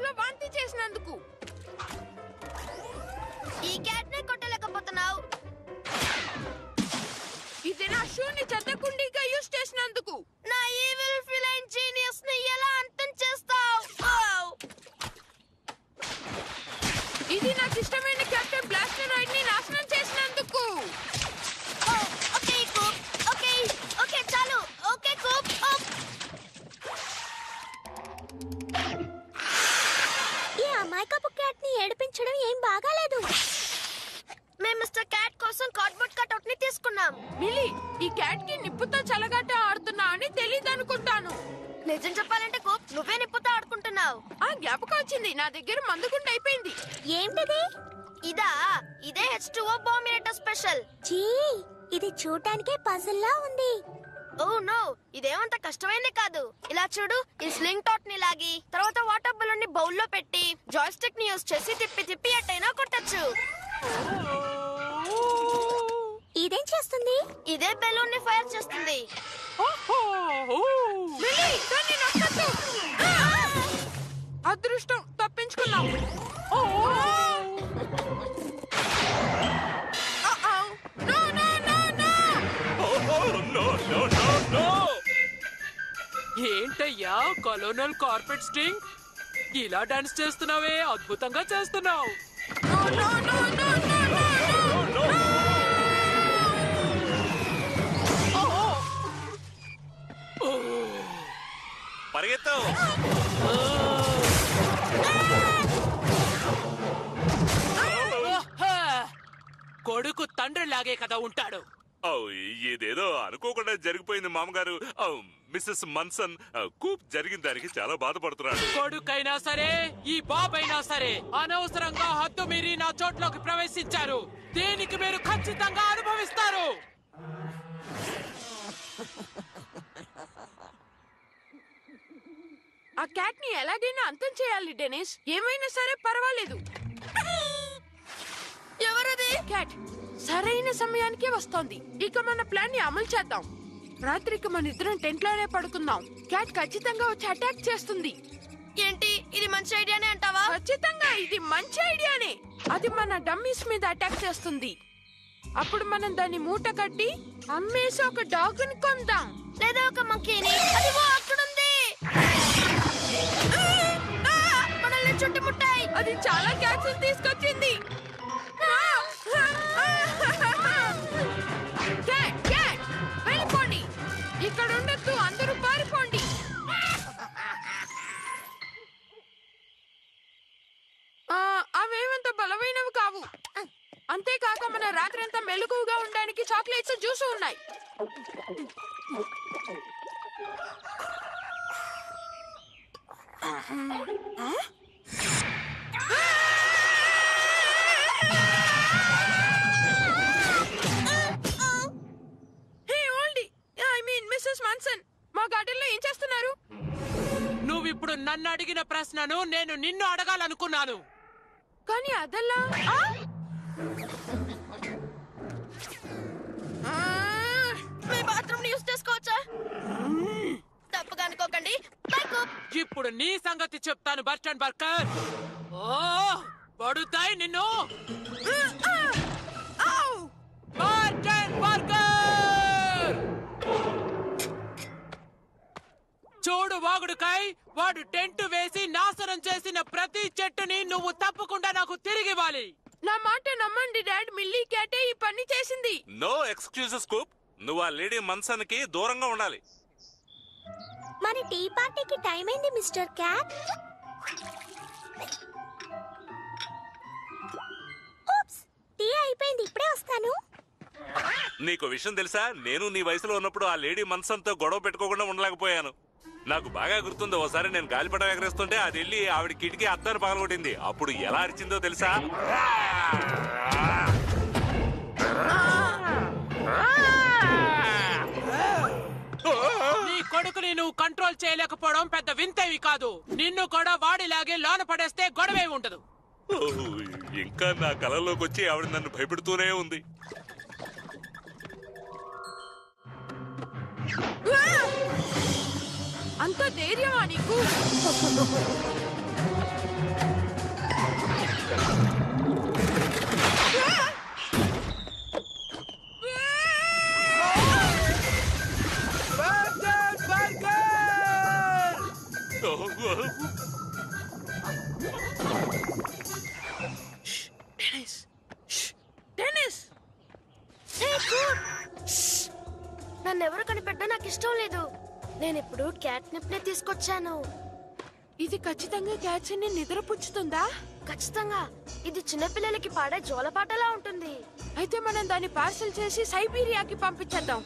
లో వాంతి చేసినందుకు. ఈ క్యాట్ నే కొట్టలేకపోతున్నావు. ఇది నా షూని చెత్తకుండీగా యూజ్ చేసినందుకు. నా ఈవిల్ ఫిలైన్ జీనియస్ ని ఎలా అంతం చేస్తావు? ఇది నాకు ఇష్టమైన కెప్టెన్ బ్లాస్టరాయిడ్ ని నాశనం చేసినందుకు. ఓకే కూప్, ఓకే ఓకే చాలు. ఓకే కూప్. ఈ అమాయకపు క్యాట్ ని ఏడిపించడం ఏం బాగాలేదు. మేము మిస్టర్ క్యాట్ కోసం కార్డ్బోర్డ్ కట్అవుట్ ని తీసుకున్నాం. మిల్లీ, ఈ క్యాట్ కి నిప్పుతో చలగాట ఆడుతున్నా అని తెలీదు అనుకుంటాను. నిజం చెప్పాలంటే కూప్, నువ్వే నిప్పుతో ఆడుకుంటున్నావు. ఆ జ్ఞాపకం వచ్చింది, నా దగ్గర మందుగుండు అయిపోయింది. ఏంటిది? ఇదే H2O బాంబినేటర్ స్పెషల్. చీ, ఇది చూడటానికే పజిల్ లా ఉంది. ఓ నో, ఇదేమంత కష్టమైంది కాదు. ఇలా చూడు, ఈ స్లింగ్ టాట్ ని లాగి తర్వాత వాటర్ బలూన్ ని బౌల్ లో పెట్టి జాయ్స్టిక్ ని యూస్ చేసి తిప్పి తిప్పి ఎట్టైనా కొట్టచ్చు. ఇదేం చేస్తుంది? ఇదే బెలూన్ ని ఫైర్ చేస్తుంది. మిల్లీ, దాన్ని నొక్కద్దు. అదృష్టం, తప్పించుకున్నాం. ఏంటయ్యా కలోనల్ కార్పెట్ స్టింగ్, ఇలా డాన్స్ చేస్తున్నావే, అద్భుతంగా చేస్తున్నావు. పరిగెత్తు. కొడుకు తండ్రి లాగే కదా ఉంటాడు. ఇదేదో అనుకోకుండా జరిగిపోయింది మామగారు. మిస్సెస్ మన్సన్ కూప్ జరిగిన దానికి చాలా బాధపడుతున్నాడు. కొడుకైనా సరే, ఈ బాబైనా సరే అనవసరంగా హద్దు మీరి నా చోట్లోకి ప్రవేశించారు. దీనికి మీరు ఖచ్చితంగా అనుభవిస్తారు. ఆ క్యాట్ ని ఎలాగైనా అంతం చేయాలి డెనిస్. ఏమైనా సరే పర్వాలేదు. ఎవరది? క్యాట్ సరైన సమయానికే వస్తోంది. ఇక మన ప్లాన్ ని అమలు చేద్దాం. రాత్రికి మన ఇద్దరం టెంట్ లోనే పడుకుందాం. క్యాట్ ఖచ్చితంగా వచ్చి అటాక్ చేస్తుంది. ఏంటి, ఇది మంచి ఐడియానే అంటావా? ఖచ్చితంగా ఇది మంచి ఐడియానే. అది మన డమ్మీస్ మీద అటాక్ చేస్తుంది. అప్పుడు మనం దాన్ని మూట కట్టి అమ్మేసి ఒక డాగ్ ని కొందాం, లేదా ఒక మంకీని. అదిగో అక్కడుంది. మనల్ని చుట్టుముట్టాయి. అది చాలా క్యాట్స్ తీసుకొచ్చింది. క్యాట్, క్యాట్, వెళ్ళిపోండి. ఇక్కడ ఉండొద్దు, అందరూ పారిపోండి. అవేమంత బలమైనవి కావు. అంతేకాక మన రాత్రంతా మెలకువగా ఉండడానికి చాక్లెట్స్, జ్యూస్ ఉన్నాయి. మా గార్డెన్లో ఏం చేస్తున్నారు? నువ్విప్పుడు నన్ను అడిగిన ప్రశ్నను నేను నిన్ను అడగాలనుకున్నాను. కానీ అదల్లా మీ బాత్రూమ్ యూస్ చేసుకోవచ్చా? తప్పుగా అనుకోకండి. ఇప్పుడు నీ సంగతి చెప్తాను బర్టన్ బర్కర్. పడుతాయి నిన్ను. బర్టన్ బర్కర్, చూడు వాగుడుకాయ్, వాడు టెంట్ వేసి నాశనం చేసిన ప్రతి చెట్టుని నువ్వు తప్పకుండా నాకు తిరిగివ్వాలి. నా మాట నమ్మండి డాడ్, మిల్లీ క్యాటే ఈ పని చేసింది. నో ఎక్స్క్యూజెస్ కూప్. నువ్వు ఆ లేడీ మన్సన్ కి దూరంగా ఉండాలి. మన టీ పార్టీకి టైం అయింది మిస్టర్ క్యాట్. టీ అయిపోయింది, ఇప్పుడే వస్తాను. నీకు విషయం తెలుసా, నేను నీ వయసులో ఉన్నప్పుడు ఆ లేడీ మన్సన్ తో గొడవ పెట్టుకోకుండా ఉండలేకపోయాను. నాకు బాగా గుర్తుంది, ఓసారి నేను గాలిపటం ఎగరేస్తుంటే అది వెళ్ళి ఆవిడ కిటికీ అద్దాన్ని పగలగొట్టింది. అప్పుడు ఎలా అరిచిందో తెలుసా? నీ కొడుకుని నువ్వు కంట్రోల్ చేయలేకపోవడం పెద్ద వింతేవి కాదు. నిన్ను కూడా వాడిలాగే లోన పడేస్తే గొడవే ఉండదు. ఇంకా నా కలలోకి వచ్చి ఆవిడ నన్ను భయపెడుతూనే ఉంది. అంత ధైర్యమా నీకు? డెనిస్ డెనిస్ నన్నెవరు కనిపెట్టా నాకు ఇష్టం లేదు. నేను ఇప్పుడు క్యాట్నిప్ ని తీసుకొచ్చాను. ఇది ఖచ్చితంగా క్యాట్స్ ని నిద్రపుచ్చుతుందా? ఖచ్చితంగా. ఇది చిన్నపిల్లలకి పాడే జోలపాటలా ఉంటుంది. అయితే మనం దాన్ని పార్సల్ చేసి సైబీరియాకి పంపించేద్దాం.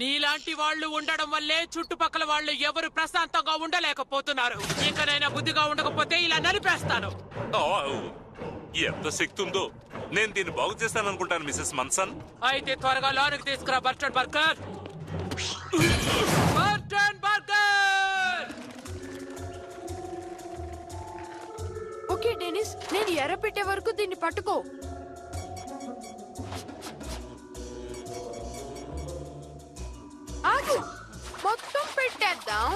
నీలాంటి వాళ్ళు ఉండడం వల్లే చుట్టుపక్కల వాళ్ళు ఎవరు ప్రశాంతంగా ఉండలేకపోతున్నారు. ఇంకనైనా బుద్ధిగా ఉండకపోతే ఇలా నలిపేస్తాను. ఎంత శక్తి ఉందో! నేను దీన్ని బాగు చేస్తాననుకుంటాను మిసెస్ మన్సన్. అయితే త్వరగా లోనికి తీసుకురా Burton burger. Burton burger! Okay Denis, నేను ఎర్ర పెట్టే వరకు దీన్ని పట్టుకో. ఆగు, మొత్తం పెట్టేద్దాం.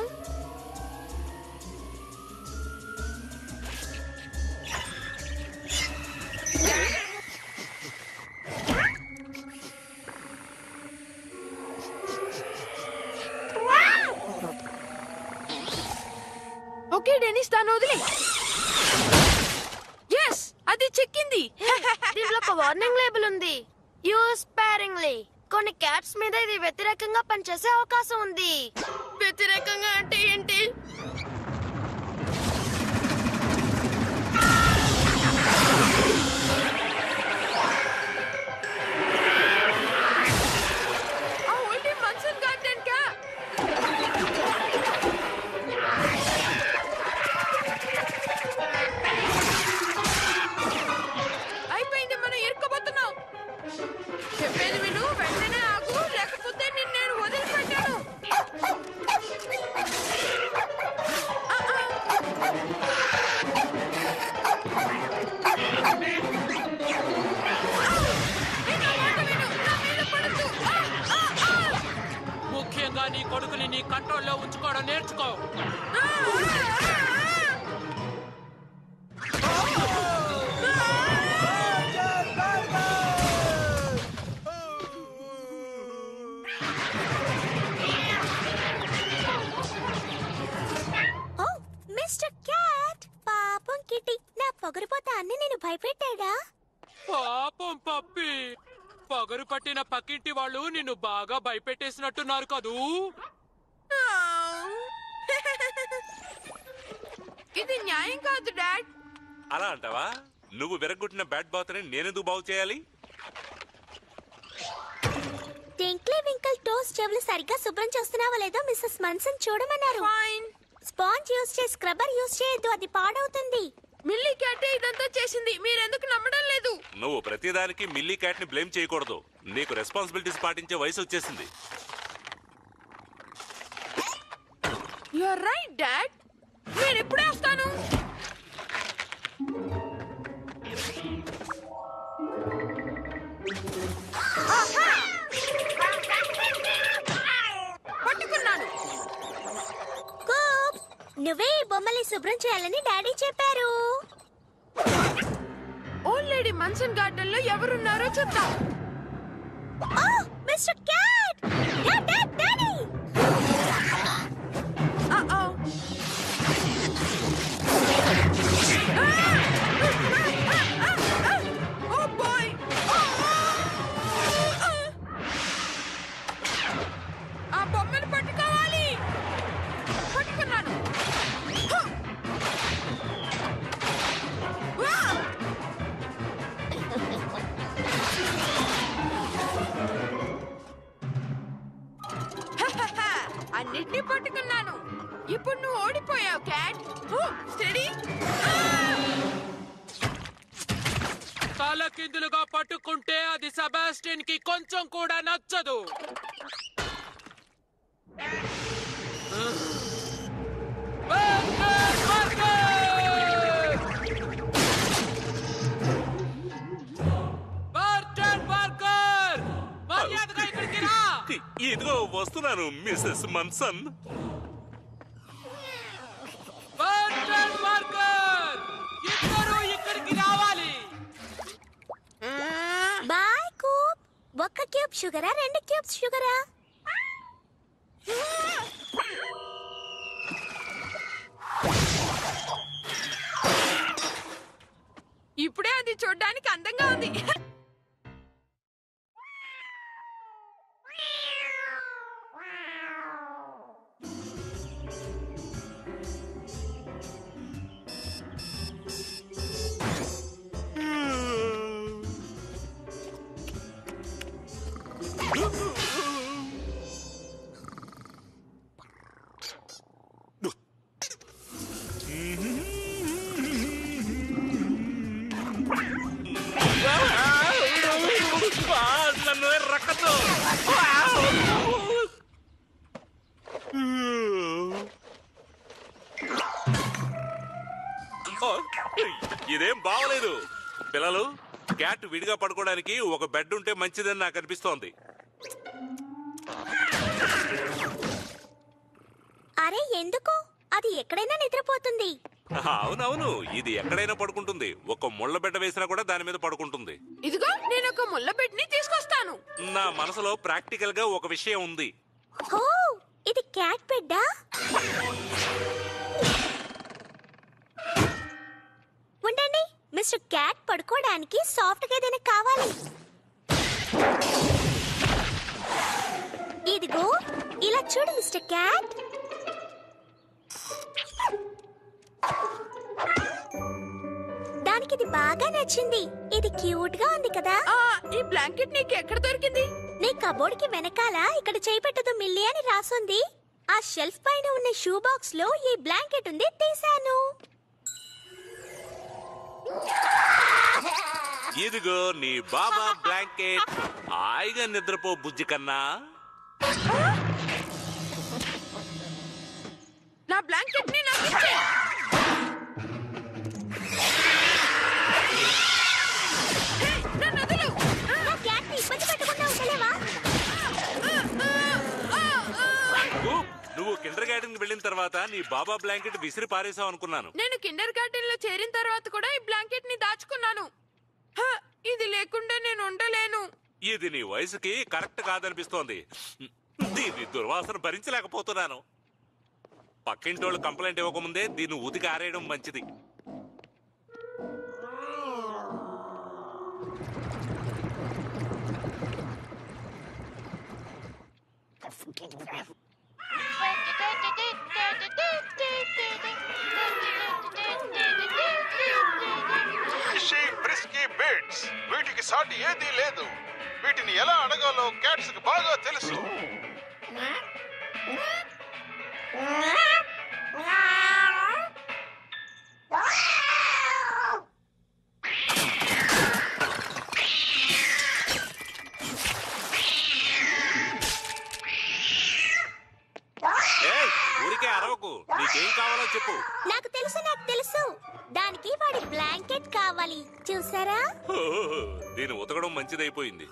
ఓకే డెనిస్, దాన్ని వదిలే. ఎస్, అది చెక్కింది. దీంట్లో ఒక వార్నింగ్ లేబుల్ ఉంది. Use sparingly. కొన్ని క్యాట్స్ మీద ఇది వ్యతిరేకంగా పనిచేసే అవకాశం ఉంది. వ్యతిరేకంగా అంటే ఏంటి? ఆ ఓల్డీ మన్సన్ గార్డెన్ కా? అయిపోయింది, మనం ఇరుక్కుపోతున్నాం. చెప్పేది విను, వెంటనే ఆగు, లేకపోతే నేను వదిలిపెట్టాను. ముఖ్యంగా నీ కొడుకుని నీ కంట్రోల్లో ఉంచుకోవడం నేర్చుకో. మిస్టర్ క్యాట్, పాపం కిట్టి నా పొగరిపోతా అన్ని నేను భయపెట్టాడా? పాపం పప్పి, పగరు పట్టిన పక్కింటి వాళ్ళు నిన్ను బాగా భయపెట్టేసినట్టున్నారు కదూ. ఇది న్యాయం కాదు డాడ్. అలా అంటావా? నువ్వు విరగొట్టిన బ్యాట్ బాత్ ని నేనెందుకు బాగు చేయాలి? టింక్లీ వింకిల్ టోస్ చెవులు సరిగ్గా శుభ్రం చేస్తున్నావా లేదో missus Munson చూడమన్నారు. Fine. Sponge use చేసి స్క్రబ్బర్ యూస్ చేయొద్దు, అది పాడవుతుంది. మిల్లీ క్యాటే ఇదంతా చేసింది, మీరెందుకు నమ్మడం లేదు? నువ్వు ప్రతిదానికి మిల్లీ క్యాట్ ని బ్లేమ్ చేయకూడదు. నీకు రెస్పాన్సిబిలిటీస్ పాటించే వయసు వచ్చేసింది. You are right dad. నేను ఎప్పుడే వస్తాను. పట్టుకున్నాను. నువ్వే ఈ బొమ్మల్ని శుభ్రం చేయాలని డాడీ చెప్పారు. ఓల్డ్ లేడీ మన్సన్ గార్డెన్ లో ఎవరున్నారో చూద్దాం. Mister cat, daddy. Oh boy. ఆ బొమ్మను పట్టుకోవాలి. పట్టుకున్నాను. అన్నిటినీ పట్టుకున్నాను. ఇప్పుడు నువ్వు ఓడిపోయావు క్యాట్. స్టడీ. తలకిందులుగా పట్టుకుంటే అది సెబాస్టియన్ కి కొంచెం కూడా నచ్చదు. ఇదిగో వస్తున్నాను మిసెస్ మన్సన్. ఇద్దరు ఇక్కడికి రా. 1 క్యూబ్ షుగరా 2 క్యూబ్స్ షుగరా? ఇప్పుడే అది చూడ్డానికి అందంగా ఉంది. నన్ను రక్కతో ఇదేం బాగలేదు. పిల్లలు, క్యాట్ విడిగా పడుకోవడానికి ఒక బెడ్ ఉంటే మంచిదని నాకు అనిపిస్తోంది. అరే ఎందుకు? అది ఎక్కడైనా నిద్రపోతుంది. అవునవును, ఇది ఎక్కడైనా పడుకుంటుంది. ఒక ముళ్ళ బెడ్డ వేసినా కూడా దాని మీద పడుకుంటుంది. ఇదిగో నేను ఒక ముళ్ళ బెడ్ని తీసుకొస్తాను. నా మనసులో ప్రాక్టికల్ గా ఒక విషయం ఉంది. ఓ, ఇది క్యాట్ బెడ్డా? ఉండండి, మిస్టర్ క్యాట్ పడుకోవడానికి సాఫ్ట్ గా ఏదైనా కావాలి. ఇదిగో ఇలా చూడు మిస్టర్ క్యాట్. దానికి ఇది బాగా నచ్చింది. ఇది క్యూట్ గా ఉంది కదా. ఈ బ్లాంకెట్ నీకు ఎక్కడ దొరికింది? నీ కబోర్డ్ కి వెనకాల ఇక్కడ చేపెట్టదు మిల్లి అని రాసుంది. ఆ షెల్ఫ్ పైన ఉన్న షూ బాక్స్ లో ఈ బ్లాంకెట్ ఉంది, తీశాను. ఇదిగో నీ బాబా బ్లాంకెట్. హాయిగా నిద్రపో బుజ్జి కన్నా. నా బ్లాంకెట్ ని నాకు ఇచ్చే. నన్ను వదిలు. నా క్యాట్ ని ఇబ్బంది పెట్టకుండా ఉండలేవా? నువ్వు కిండర్ గార్డెన్ వెళ్ళిన తర్వాత నీ బాబా బ్లాంకెట్ విసిరి పారేసావు అనుకున్నాను. నేను కిండర్ గార్డెన్ లో చేరిన తర్వాత కూడా ఈ బ్లాంకెట్ ని దాచుకున్నాను. ఇది లేకుండా నేను ఉండలేను. ఇది నీ వయసుకి కరెక్ట్ కాదనిపిస్తోంది. దీని దుర్వాసన భరించలేకపోతున్నాను. పక్కింటోళ్ళు కంప్లైంట్ ఇవ్వకముందే దీన్ని ఉతికి ఆరేయడం మంచిది. వీటికి సాటి ఏదీ లేదు. వీటిని ఎలా అడగాలో క్యాట్స్ కి బాగా తెలుసు. ఊరికే అరవకు. నీకేం కావాలో చెప్పు. నాకు తెలుసు. దానికి వాడి బ్లాంకెట్ కావాలి. చూసారా? దీన్ని ఉతకడం మంచిదైపోయింది.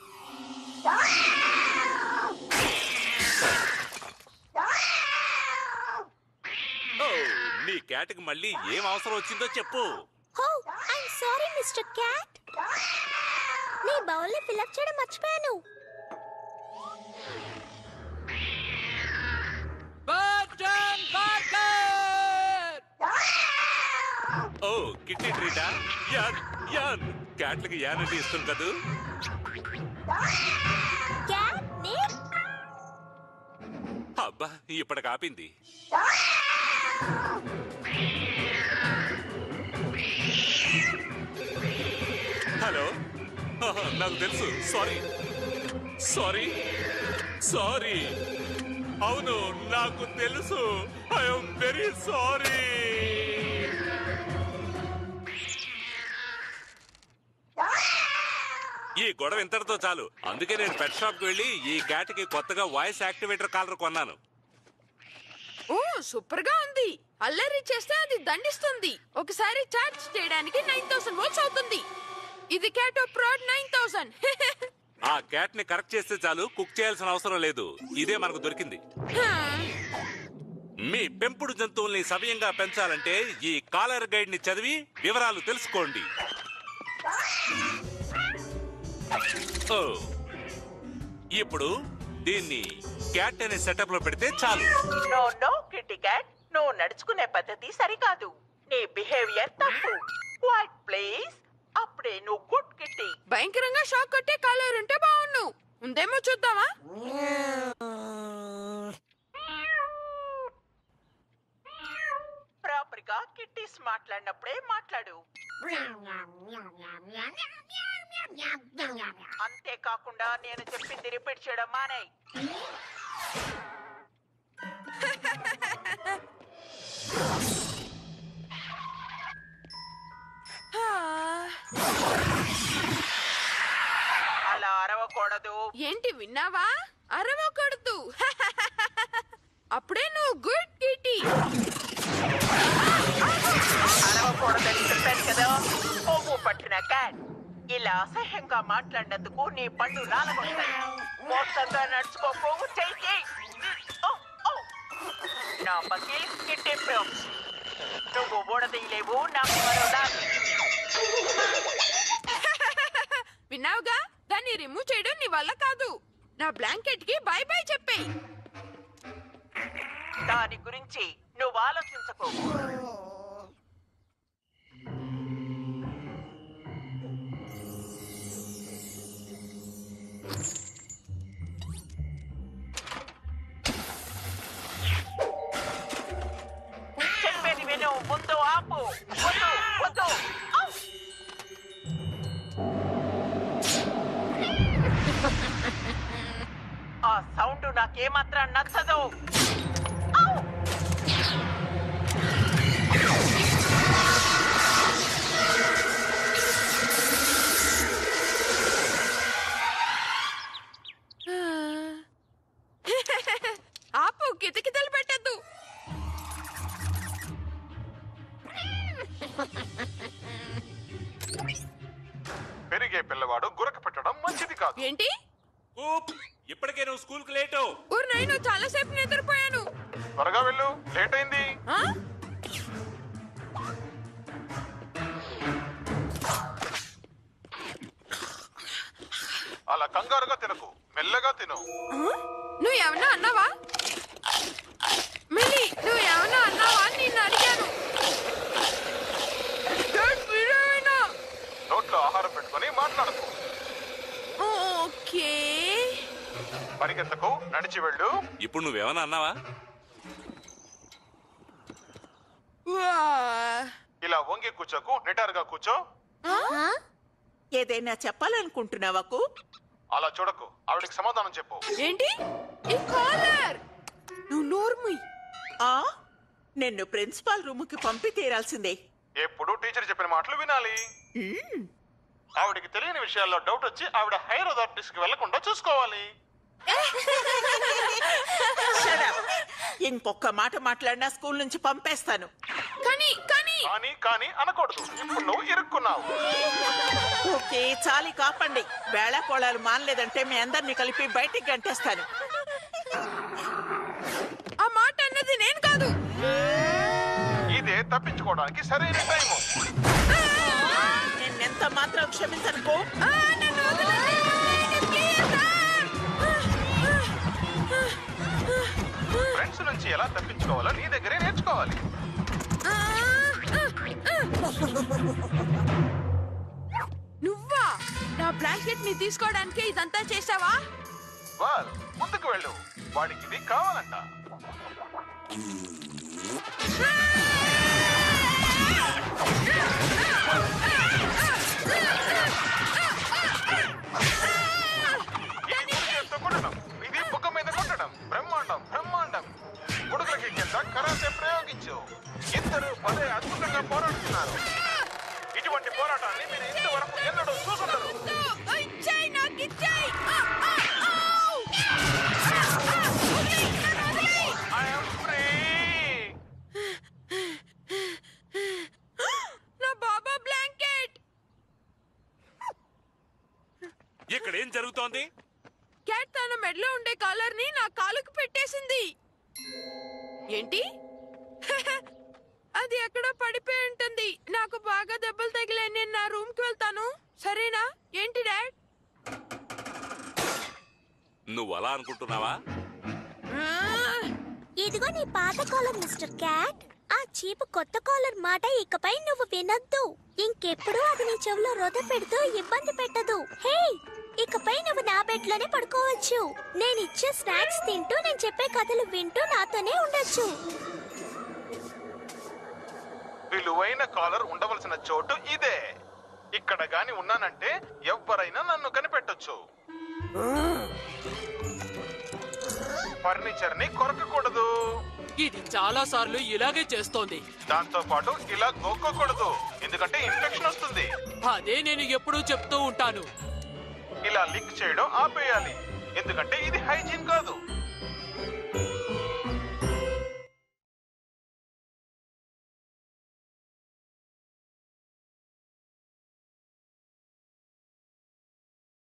నీ క్యాట్ కి మళ్ళీ ఏం అవసరం వచ్చిందో చెప్పు. I'm sorry mister cat. నీ బౌల్ ని ఫిల్ అప్ చేయడం మర్చిపోయాను. ఓ, కిట్టి ట్రీటా? యాన్ యాన్ క్యాట్లకి యాన్ అంటే ఇష్టం కదూ. Cat name? అబ్బా, ఇప్పటికి ఆపింది. హలో, నాకు తెలుసు. సారీ. అవును, నాకు తెలుసు. I'm very sorry. ఈ గొడవ ఇంతటితో చాలు. అందుకే నేను పెట్ షాప్ కి వెళ్ళి ఈ క్యాట్ కి కొత్తగా వాయిస్ యాక్టివేటర్ కాలర్ కొన్నాను. ఓ, సూపర్ గా ఉంది. అల్లరి చేస్తే అది దండిస్తుంది. ఒకసారి చార్జ్ చేయడానికి 9000 వోల్ట్స్ అవుతుంది. ఇది క్యాటో ప్రోడ్ 9000. ఆ క్యాట్ ని కరెక్ట్ చేస్తే చాలు, కుక్ చేయాల్సిన అవసరం లేదు. ఇదే మనకు దొరికింది. మీ పెంపుడు జంతువుల్ని సవ్యంగా పెంచాలంటే ఈ కాలర్ గైడ్ ని చదివి వివరాలు తెలుసుకోండి. ఇప్పుడు దీన్ని క్యాట్ అనే సెటప్ లో పెడితే చాలు. నో నో కిట్టి క్యాట్, నువ్వు నడుచుకునే పద్ధతి సరికాదు. నీ బిహేవియర్ తప్పు. Quiet please. అప్పుడే నువ్వు గుడ్ కిట్టి. భయంకరంగా షాక్ కొట్టే కాలర్ ఉంటే బాగుండు. ఉందేమో చూద్దామా? ప్రాపర్ గా కిట్టీస్ మాట్లాడినప్పుడే మాట్లాడు. అంతేకాకుండా నేను చెప్పింది రిపీట్ చేయడం మానే. అలా అరవకూడదు. ఏంటి విన్నావా? అరవకూడదు. అప్పుడే నువ్వు గుడ్ కిట్టి. అరవకూడదని చెప్పాను కదా. కొవ్వు పట్టిన క్యాట్. ఇలా అసహ్యంగా మాట్లాడినందుకు నీ పళ్ళు రాలగొడతాయి. మోసంగా నడుచుకోకు. చెయ్యి. నా పకి కిట్టి ప్రోమ్స్. నువ్వు ఓడదీయలేవు. నాకు మరో దారి. విన్నావుగా? దాన్ని రిమూవ్ చేయడం నీ వల్ల కాదు. నా బ్లాంకెట్ కి బై బై చెప్పేయ్. దాని గురించి నువ్వు ఆలోచించకు. చెప్పేది విను. ముందు ఆపు. వద్దు, వద్దు. ఔ! ఆ సౌండ్ నాకేమాత్రం నచ్చదు. ఔ! ఆపు, కితకితలు పెట్టద్దు. పెరిగే పిల్లవాడు గురక పెట్టడం మంచిది కాదు. ఏంటి? ఊప్! ఇప్పటికే నువ్వు స్కూల్ కి లేటు. నేను చాలా సేపు నిద్రపోయాను. త్వరగా వెళ్ళు, లేట్ అయింది. ఆ? అలా కంగారుగా తినకు, మెల్లగా తిను. నువ్వు ఏమన్నా అన్నావా? మిలి, నువ్వు ఏమన్నా అన్నావా అని నిన్ను అడిగాను. డాడ్, మీరేమైనా? నోట్లో ఆహారం పెట్టుకొని మాట్లాడకు. ఓకే. పరిగెత్తకు, నడిచి వెళ్ళు. ఇప్పుడు నువ్వేమన్నా అన్నావా? వా. ఇలా వంగి కూర్చోకు, నిటారుగా కూర్చో. ఏదైనా చెప్పాలనుకుంటున్నావాకు? అలా చూడకు, ఆవిడకి సమాధానం చెప్పు. ఏంటి ఈ కాలర్? నువ్వు నోర్ముయ్. ఆ నిన్ను ప్రిన్సిపాల్ రూమ్ కి పంపి తీరాల్సిందే. ఎప్పుడు టీచర్ చెప్పిన మాటలు వినాలి. ఆవిడకి తెలియని విషయాల్లో డౌట్ వచ్చి ఆవిడ హైయర్ అథారిటీస్ కి వెళ్లకుండా చూసుకోవాలి. Shut up. ఇంకొక మాట మాట్లాడినా స్కూల్ నుంచి పంపేస్తాను. కానీ కానీ కానీ కానీ అనకూడదు. ఇప్పుడు నువ్వు ఇరుక్కున్నావు. ఓకే, చాలి కాపండి. వేళ కోళాలు మానలేదంటే మీ అందరినీ కలిపి బయటికి గంటేస్తాను. ఆ మాట అన్నది నేను కాదు. ఇదే తప్పించుకోవడానికి సరైన టైము. నిన్నెంత మాత్రం క్షమించనుకో. నన్ను వదలండి. ప్లీజ్. ఫ్రెండ్స్ నుంచి ఎలా తప్పించుకోవాలో నీ దగ్గరే నేర్చుకోవాలి. నువ్వా నా బ్లాంకెట్ ని తీసుకోవడానికి ఇదంతా చేసావా? వాల్, ముందుకు వెళ్ళు. వాడికి ఇది కావాలంట. ఇది చేత్తో కొట్టడం, ఇది బుగ్గ మీద కొట్టడం. బ్రహ్మాండం, బ్రహ్మాండం. గుడుగులకి కింద కరాటే ప్రయోగించు. ఇద్దరు భలే అద్భుతంగా పోరాడుతున్నారు. ఇటువంటి పోరాటాన్ని మీరు ఇంతవరకు ఎన్నడూ చూసుండరు. ఇచ్చేయ్, నాకు ఇచ్చేయ్. I am free. నా బాబా బ్లాంకెట్. ఇక్కడ ఏం జరుగుతోంది? క్యాట్ తన మెడలో ఉండే కాలర్ ని నా కాలుకు పెట్టేసింది. ఏంటి? అది ఎక్కడో పడిపోయి ఉంటుంది. నాకు బాగా దెబ్బలు తగిలాయి. నేను నా రూమ్ కి వెళ్తాను, సరేనా? ఏంటి డాడ్? నువ్వు అలా అనుకుంటున్నావా? ఇదిగో నీ పాత కాలర్ మిస్టర్ క్యాట్. ఆ చీపు కొత్త కాలర్ మాట ఇకపై నువ్వు వినొద్దు. ఇంకెప్పుడు అది నీ చెవిలో రొద పెడుతూ ఇబ్బంది పెట్టదు. హే, ఇకపై నువ్వు నా బెడ్ లోనే పడుకోవచ్చు. నేను ఇచ్చే స్నాక్స్ తింటూ నేను చెప్పే కథలు వింటూ నాతోనే ఉండొచ్చు. విలువైన కాలర్ ఉండవలసిన చోటు ఇదే. ఇక్కడ గాని ఉన్నానంటే ఎవ్వరైనా నన్ను కనిపెట్టొచ్చు. ఫర్నిచర్ ని కొరకకూడదు. ఇది చాలా సార్లు ఇలాగే చేస్తోంది. దాంతో పాటు ఇలా గోక్కోకూడదు, ఎందుకంటే ఇన్ఫెక్షన్ వస్తుంది. అదే నేను ఎప్పుడూ చెప్తూ ఉంటాను. ఇలా లిక్ చేయడం ఆపేయాలి, ఎందుకంటే ఇది హైజీన్ కాదు.